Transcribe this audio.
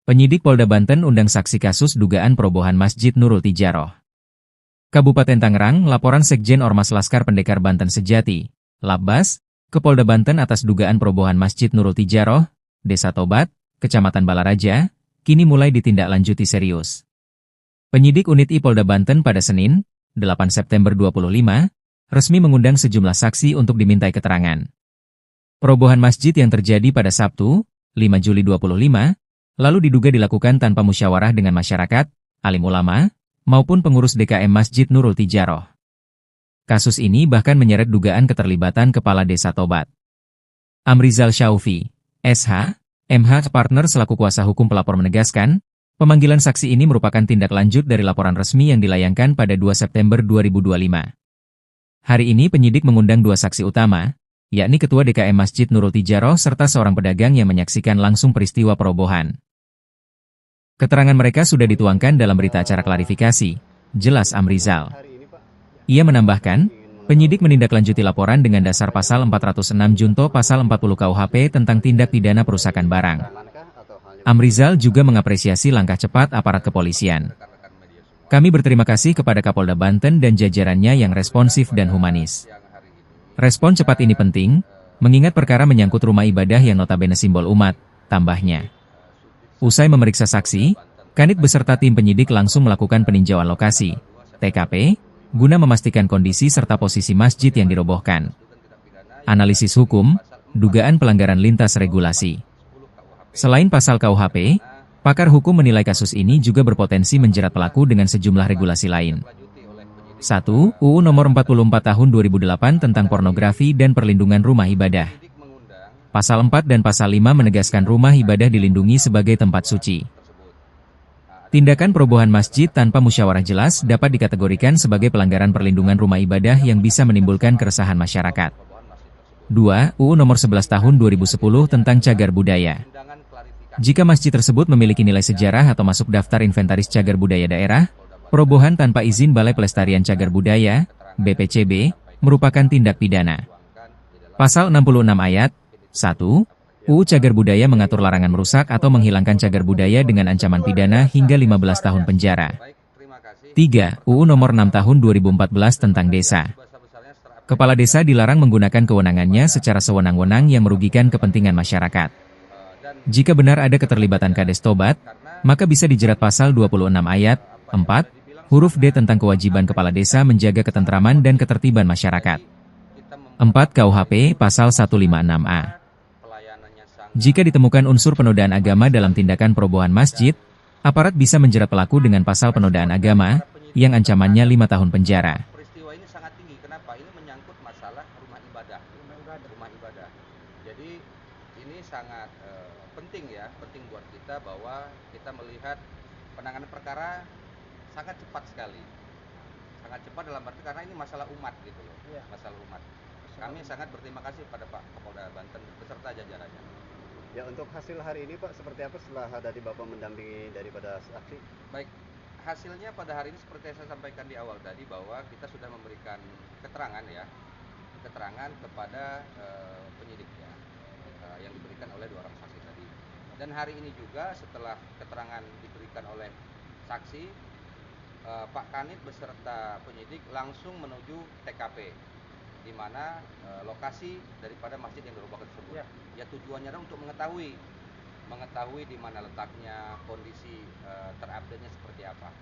Penyidik Polda Banten undang saksi kasus dugaan perobohan Masjid Nurul Tijaroh. Kabupaten Tangerang, laporan Sekjen Ormas Laskar Pendekar Banten Sejati, Labbas, ke Polda Banten atas dugaan perobohan Masjid Nurul Tijaroh, Desa Tobat, Kecamatan Balaraja, kini mulai ditindaklanjuti serius. Penyidik Unit I Polda Banten pada Senin, 8 September 25, resmi mengundang sejumlah saksi untuk dimintai keterangan. Perobohan masjid yang terjadi pada Sabtu, 5 Juli 25, lalu diduga dilakukan tanpa musyawarah dengan masyarakat, alim ulama, maupun pengurus DKM Masjid Nurul Tijaroh. Kasus ini bahkan menyeret dugaan keterlibatan Kepala Desa Tobat. Amrizal Syaufi, SH, MH Partner selaku kuasa hukum pelapor menegaskan, pemanggilan saksi ini merupakan tindak lanjut dari laporan resmi yang dilayangkan pada 2 September 2025. Hari ini penyidik mengundang dua saksi utama, yakni Ketua DKM Masjid Nurul Tijaroh serta seorang pedagang yang menyaksikan langsung peristiwa perobohan. Keterangan mereka sudah dituangkan dalam berita acara klarifikasi, jelas Amrizal. Ia menambahkan, penyidik menindaklanjuti laporan dengan dasar pasal 406 junto pasal 40 KUHP tentang tindak pidana perusakan barang. Amrizal juga mengapresiasi langkah cepat aparat kepolisian. Kami berterima kasih kepada Kapolda Banten dan jajarannya yang responsif dan humanis. Respon cepat ini penting, mengingat perkara menyangkut rumah ibadah yang notabene simbol umat, tambahnya. Usai memeriksa saksi, Kanit beserta tim penyidik langsung melakukan peninjauan lokasi, TKP, guna memastikan kondisi serta posisi masjid yang dirobohkan. Analisis hukum, dugaan pelanggaran lintas regulasi. Selain pasal KUHP, pakar hukum menilai kasus ini juga berpotensi menjerat pelaku dengan sejumlah regulasi lain. 1. UU Nomor 44 Tahun 2008 tentang pornografi dan perlindungan rumah ibadah. Pasal 4 dan Pasal 5 menegaskan rumah ibadah dilindungi sebagai tempat suci. Tindakan perobohan masjid tanpa musyawarah jelas dapat dikategorikan sebagai pelanggaran perlindungan rumah ibadah yang bisa menimbulkan keresahan masyarakat. 2. UU Nomor 11 Tahun 2010 tentang cagar budaya. Jika masjid tersebut memiliki nilai sejarah atau masuk daftar inventaris cagar budaya daerah, perobohan tanpa izin Balai Pelestarian Cagar Budaya, BPCB, merupakan tindak pidana. Pasal 66 ayat 1. UU Cagar Budaya mengatur larangan merusak atau menghilangkan cagar budaya dengan ancaman pidana hingga 15 tahun penjara. 3. UU Nomor 6 Tahun 2014 tentang Desa. Kepala desa dilarang menggunakan kewenangannya secara sewenang-wenang yang merugikan kepentingan masyarakat. Jika benar ada keterlibatan Kades Tobat, maka bisa dijerat pasal 26 ayat 4, huruf D tentang kewajiban kepala desa menjaga ketentraman dan ketertiban masyarakat. 4 KUHP pasal 156A. Jika ditemukan unsur penodaan agama dalam tindakan perobohan masjid, aparat bisa menjerat pelaku dengan pasal penodaan agama, yang ancamannya 5 tahun penjara. Peristiwa ini sangat tinggi. Kenapa? Ini menyangkut masalah rumah ibadah. Rumah ibadah. Jadi ini sangat penting ya, penting buat kita bahwa kita melihat penanganan perkara sangat cepat sekali. Sangat cepat dalam arti karena ini masalah umat gitu loh. Masalah umat. Kami sangat berterima kasih pada Pak Kapolda Banten beserta jajarannya. Ya, untuk hasil hari ini Pak, seperti apa setelah tadi Bapak mendampingi daripada saksi? Baik, hasilnya pada hari ini seperti yang saya sampaikan di awal tadi bahwa kita sudah memberikan keterangan ya, keterangan kepada penyidik ya, yang diberikan oleh dua orang saksi tadi. Dan hari ini juga setelah keterangan diberikan oleh saksi, Pak Kanit beserta penyidik langsung menuju TKP, di mana lokasi daripada masjid yang dirubah tersebut. Ya tujuannya adalah untuk mengetahui di mana letaknya, kondisi terupdate-nya seperti apa.